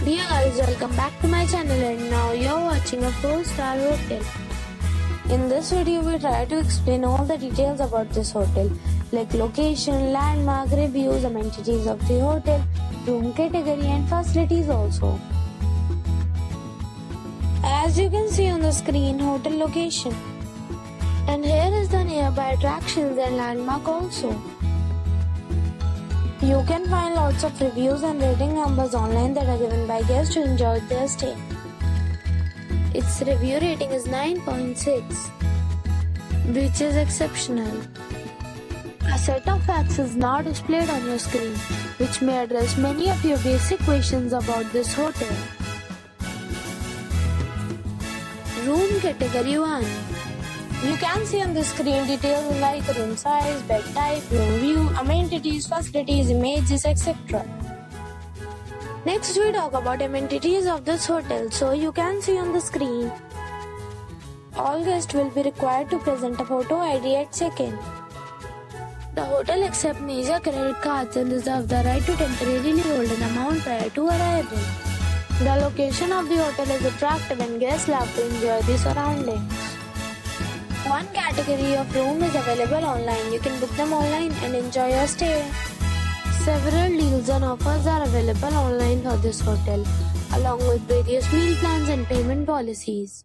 Dear guys, welcome back to my channel, and now you're watching a 4-star hotel. In this video, we try to explain all the details about this hotel, like location, landmark, reviews, amenities of the hotel, room category and facilities also. As you can see on the screen, hotel location. And here is the nearby attractions and landmark also. You can find lots of reviews and rating numbers online that are given by guests to enjoy their stay. Its review rating is 9.6, which is exceptional. A set of facts is now displayed on your screen, which may address many of your basic questions about this hotel. Room category 1. You can see on the screen details like room size, bed type, room view, amenities, facilities, images, etc. Next we talk about amenities of this hotel. So you can see on the screen, all guests will be required to present a photo ID at check-in. The hotel accepts major credit cards and reserves the right to temporarily hold an amount prior to arrival. The location of the hotel is attractive and guests love to enjoy the surroundings. One category of room is available online. You can book them online and enjoy your stay. Several deals and offers are available online for this hotel, along with various meal plans and payment policies.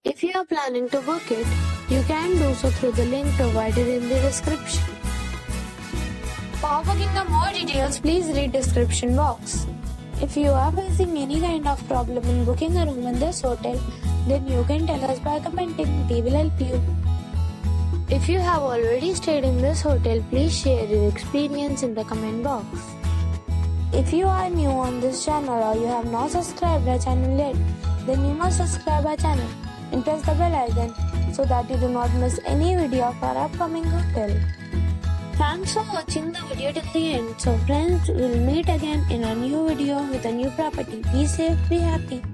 If you are planning to book it, you can do so through the link provided in the description. For booking the more details, please read description box. If you are facing any kind of problem in booking a room in this hotel, then you can tell us by commenting. We will help you. If you have already stayed in this hotel, please share your experience in the comment box. If you are new on this channel or you have not subscribed our channel yet, then you must subscribe our channel and press the bell icon so that you do not miss any video of our upcoming hotel. Thanks for watching the video till the end. So friends, we'll meet again in a new video with a new property. Be safe, be happy.